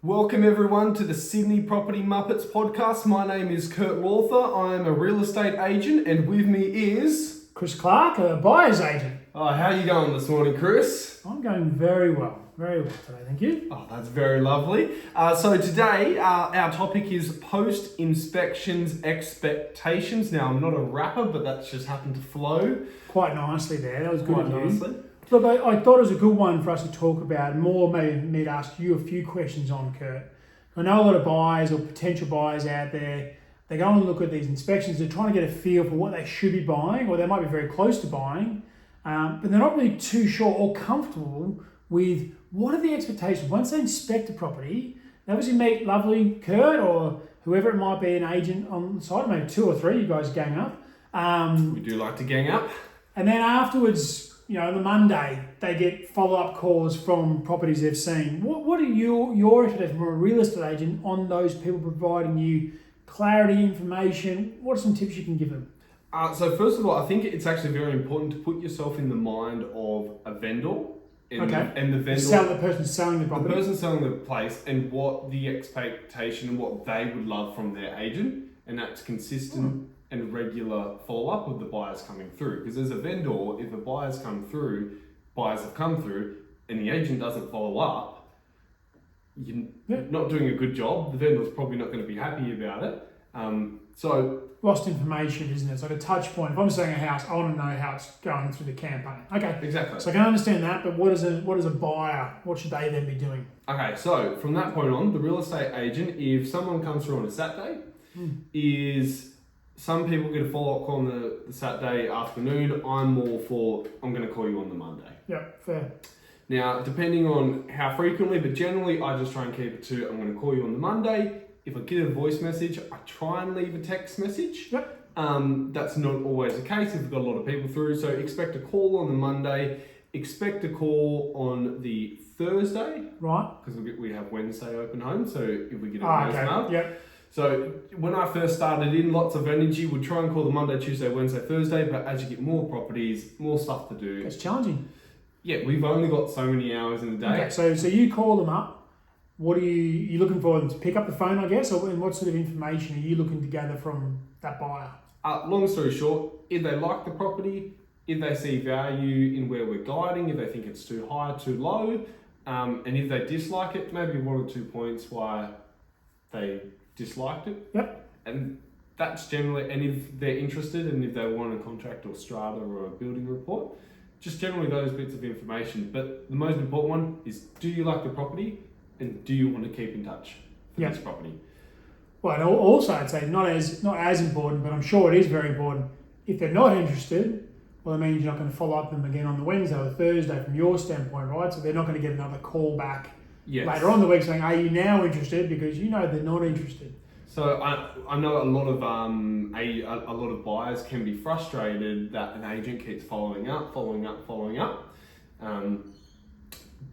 Welcome everyone to the Sydney Property Muppets podcast. My name is Kurt Walther. I am a real estate agent and with me is... Chris Clark, a buyer's agent. Oh, how are you going this morning, Chris? I'm going very well today, thank you. Oh, that's very lovely. So today our topic is post-inspections expectations. Now, I'm not a rapper, but that's just happened to flow. Quite nicely there, that was good Quite of you. nicely. Look, I thought it was a good one for us to talk about, more maybe me to ask you a few questions on, Kurt. I know a lot of buyers or potential buyers out there, they go and look at these inspections, they're trying to get a feel for what they should be buying, or they might be very close to buying, but they're not really too sure or comfortable with what are the expectations. Once they inspect the property, they obviously meet lovely Kurt or whoever it might be, an agent on the side, maybe two or three, you guys gang up. We do like to gang up. And then afterwards, you know, the Monday, they get follow-up calls from properties they've seen. What are your expectations from a real estate agent on those people providing you clarity, information? What are some tips you can give them? So first of all, I think it's actually very important to put yourself in the mind of a vendor. And the vendor, the person selling the property. The person selling the place and what the expectation and what they would love from their agent. And that's consistent and regular follow-up of the buyers coming through. Because as a vendor, if the buyers have come through, and the agent doesn't follow up, you're not doing a good job. The vendor's probably not going to be happy about it. So lost information, isn't it? It's like a touch point. If I'm selling a house, I want to know how it's going through the campaign. Okay. Exactly. So I can understand that, but what is a buyer? What should they then be doing? Okay, so from that point on, the real estate agent, if someone comes through on a Saturday, is some people get a follow-up call on the Saturday afternoon. I'm going to call you on the Monday. Yep, fair. Now, depending on how frequently, but generally I just try and keep it to, I'm going to call you on the Monday. If I get a voice message, I try and leave a text message. Yep. That's not always the case if we've got a lot of people through. So expect a call on the Monday. Expect a call on the Thursday. Right. Because we have Wednesday open home. So if we get a voicemail. Okay. Yep. So when I first started in, lots of energy, would try and call the Monday, Tuesday, Wednesday, Thursday, but as you get more properties, more stuff to do. It's challenging. Yeah, we've only got so many hours in the day. Okay, so you call them up. What are you looking for them to pick up the phone, I guess, or what sort of information are you looking to gather from that buyer? Long story short, if they like the property, if they see value in where we're guiding, if they think it's too high, too low, and if they dislike it, maybe 1 or 2 points why they disliked it. Yep. And that's generally, and if they're interested and if they want a contract or strata or a building report, just generally those bits of information. But the most important one is, do you like the property and do you want to keep in touch for this property? Well, and also I'd say not as important, but I'm sure it is very important. If they're not interested, well, it means you're not going to follow up them again on the Wednesday or Thursday from your standpoint, right? So they're not going to get another call back later on in the week saying, are you now interested? Because you know they're not interested. So I know a lot of buyers can be frustrated that an agent keeps following up.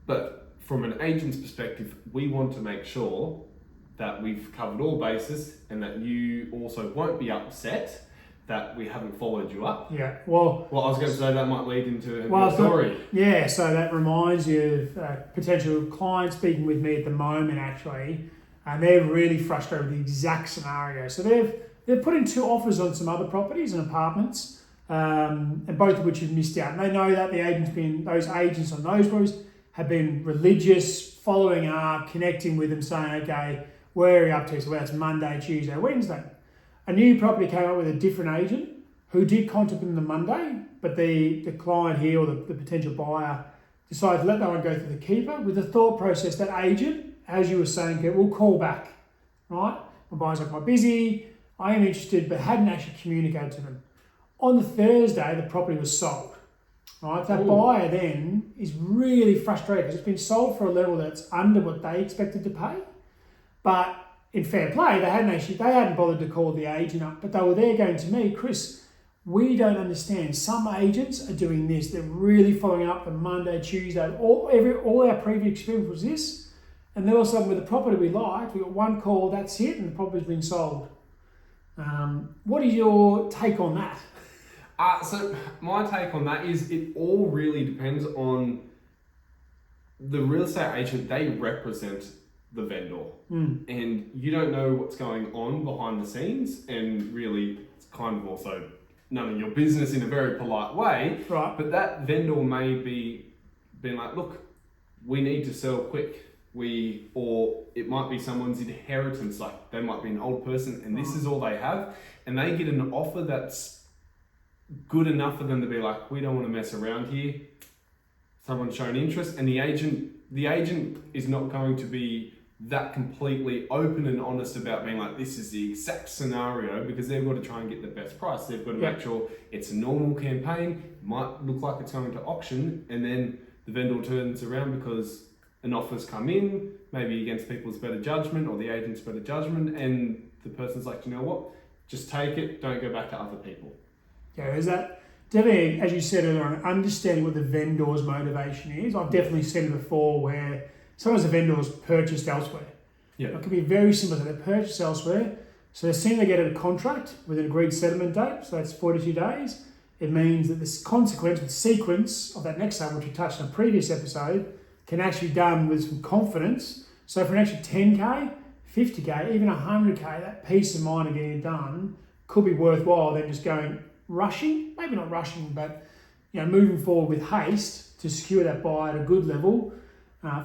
But from an agent's perspective, we want to make sure that we've covered all bases and that you also won't be upset that we haven't followed you up. Yeah, well, I was going to say that might lead into a story. Yeah, so that reminds you of potential client speaking with me at the moment, actually, and they're really frustrated with the exact scenario. So they've put in 2 offers on some other properties and apartments, and both of which have missed out. And they know that those agents on those properties have been religious, following up, connecting with them, saying, okay, where are you up to? So that's Monday, Tuesday, Wednesday. A new property came up with a different agent who did contact them the Monday, but the client here or the potential buyer decided to let that one go through the keeper with the thought process that agent, as you were saying, will call back, right? My buyer's like, I'm busy, I am interested, but hadn't actually communicated to them. On the Thursday, the property was sold, right? That buyer then is really frustrated because it's been sold for a level that's under what they expected to pay, but in fair play, they hadn't bothered to call the agent up, but they were there going to me, Chris, we don't understand. Some agents are doing this. They're really following up for Monday, Tuesday. All our previous experience was this. And then all of a sudden with the property we liked, we got one call, that's it, and the property's been sold. What is your take on that? So my take on that is it all really depends on the real estate agent. They represent the vendor. Mm. And you don't know what's going on behind the scenes, and really it's kind of also none of your business in a very polite way. Right. But that vendor may be being like, look, we need to sell quick. Or it might be someone's inheritance, like they might be an old person and this is all they have, and they get an offer that's good enough for them to be like, we don't want to mess around here. Someone's shown interest, and the agent is not going to be that completely open and honest about being like, this is the exact scenario, because they've got to try and get the best price. They've got to make sure it's a normal campaign. It might look like it's going to auction, and then the vendor turns around because an offer's come in, maybe against people's better judgment or the agent's better judgment, and the person's like, you know what, just take it, don't go back to other people. Yeah, there's that. Definitely, as you said earlier on, understanding what the vendor's motivation is. I've definitely seen it before where sometimes the vendor's purchased elsewhere. Yeah. It could be very simple. So they purchase elsewhere, so as soon as they get a contract with an agreed settlement date, so that's 42 days, it means that this consequence, the sequence of that next sale, which we touched on a previous episode, can actually be done with some confidence. So for an extra 10K, 50K, even 100K, that peace of mind of getting it done could be worthwhile than just rushing, maybe not rushing, but moving forward with haste to secure that buyer at a good level.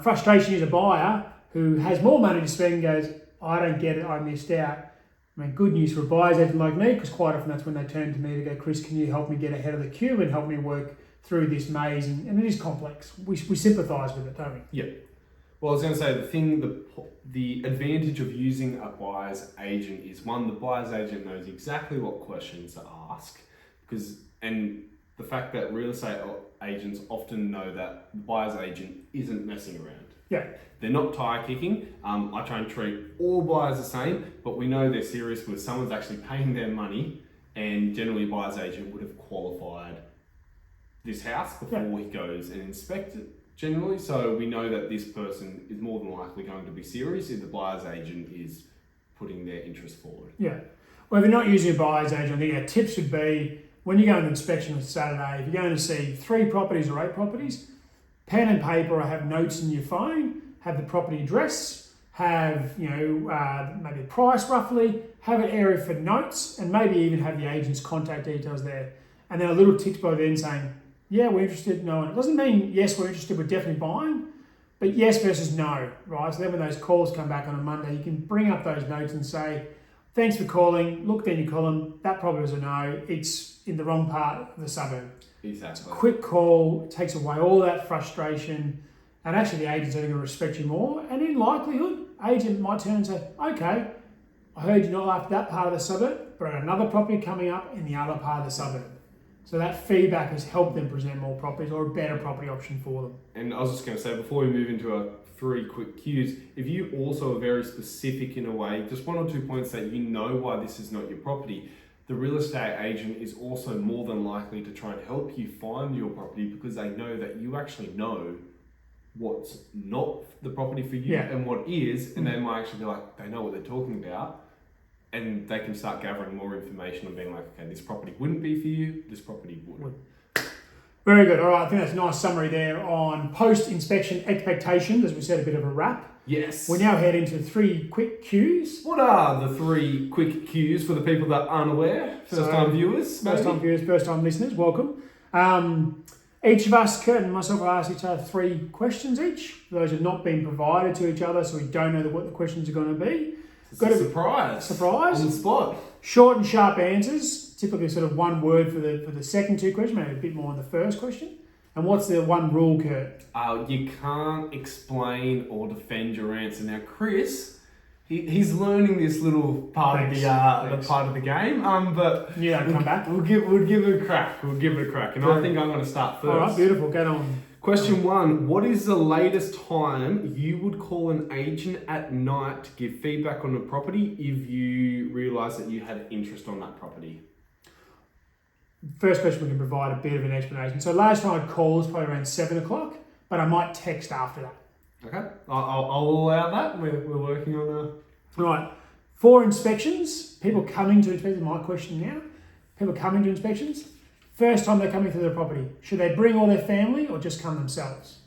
Frustration is a buyer who has more money to spend and goes, I don't get it, I missed out. I mean, good news for a buyer's agent like me, because quite often that's when they turn to me to go, Chris, can you help me get ahead of the queue and help me work through this maze? And it is complex. We sympathise with it, don't we? Yeah. Well, I was going to say the advantage of using a buyer's agent is, one, the buyer's agent knows exactly what questions to ask, and the fact that real estate agents often know that the buyer's agent isn't messing around. Yeah. They're not tire kicking. I try and treat all buyers the same, but we know they're serious because someone's actually paying their money, and generally a buyer's agent would have qualified this house before he goes and inspects it. Generally, so we know that this person is more than likely going to be serious if the buyer's agent is putting their interest forward. Yeah. Well, if you're not using a buyer's agent, I think our tips would be, when you go on inspection on Saturday, if you're going to see 3 properties or 8 properties, pen and paper or have notes in your phone, have the property address, have maybe the price roughly, have an area for notes, and maybe even have the agent's contact details there. And then a little tick by then saying, yeah, we're interested, no. And it doesn't mean, yes, we're interested, we're definitely buying, but yes versus no, right? So then when those calls come back on a Monday, you can bring up those notes and say, thanks for calling, look down your column, that probably was a no, it's in the wrong part of the suburb. Exactly. It's a quick call, takes away all that frustration, and actually the agent's going to respect you more, and in likelihood, agent might turn and say, okay, I heard you're not after that part of the suburb, but I got another property coming up in the other part of the suburb. So that feedback has helped them present more properties or a better property option for them. And I was just going to say, before we move into our 3 quick cues, if you also are very specific in a way, just 1 or 2 points that you know why this is not your property, the real estate agent is also more than likely to try and help you find your property, because they know that you actually know what's not the property for you and what is, and they might actually be like, they know what they're talking about. And they can start gathering more information and being like, okay, this property wouldn't be for you, this property would. Very good. All right, I think that's a nice summary there on post-inspection expectations. As we said, a bit of a wrap. Yes. We now head into 3 quick cues. What are the 3 quick cues for the people that aren't aware? First-time viewers, first-time listeners, welcome. Each of us, Kurt and myself, will ask each other 3 questions each. Those have not been provided to each other, so we don't know what the questions are going to be. Got a surprise. On the spot. Short and sharp answers. Typically, sort of 1 word for the second 2 questions, maybe a bit more on the first question. And what's the 1 rule, Kurt? You can't explain or defend your answer. Now, Chris, he's learning this little part of the part of the game. But come back. We'll give it a crack. And I think I'm going to start first. All right, beautiful. Get on. Question 1, what is the latest time you would call an agent at night to give feedback on a property if you realise that you had interest on that property? First question, we can provide a bit of an explanation. So last time I'd call was probably around 7 o'clock, but I might text after that. Okay, I'll allow that. We're working on a... Right, for inspections, people coming to inspections, my question now, people coming to inspections, first time they're coming through the property, should they bring all their family or just come themselves?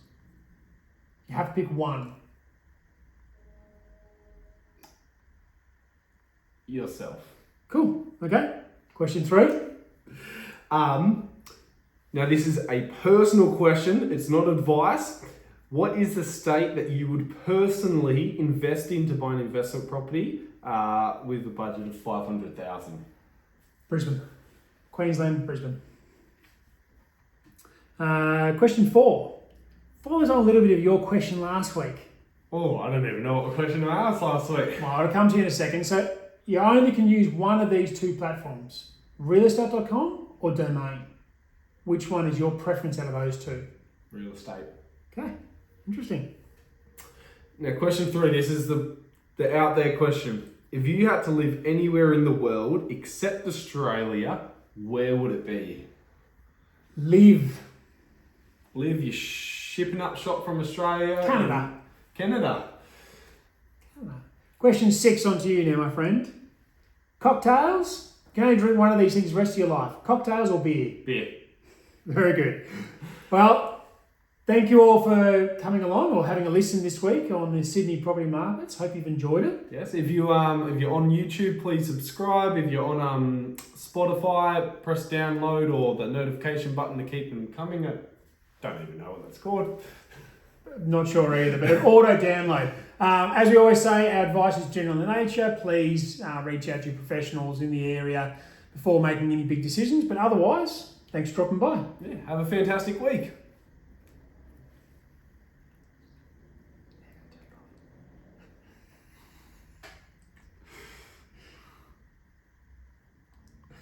You have to pick one. yourself. Cool. Okay. Question 3. Now this is a personal question. It's not advice. What is the state that you would personally invest in to buy an investment property with a budget of $500,000? Brisbane. Queensland, Brisbane. Question 4. Follows on a little bit of your question last week. Oh, I don't even know what the question I asked last week. Well, I'll come to you in a second. So you only can use one of these 2 platforms, realestate.com or Domain. Which one is your preference out of those 2? Real estate. Okay, interesting. Now, question 3. This is the out there question. If you had to live anywhere in the world except Australia, where would it be? Live. Live, you're shipping up shop from Australia? Canada. Canada. Question 6 on to you now, my friend. Cocktails? You can only drink one of these things the rest of your life. Cocktails or beer? Beer. Very good. Well, thank you all for coming along or having a listen this week on the Sydney property markets. Hope you've enjoyed it. Yes, if you're on YouTube, please subscribe. If you're on Spotify, press download or the notification button to keep them coming. I don't even know what that's called. Not sure either, but an auto download. As we always say, our advice is general in nature. Please reach out to professionals in the area before making any big decisions. But otherwise, thanks for dropping by. Yeah, have a fantastic week.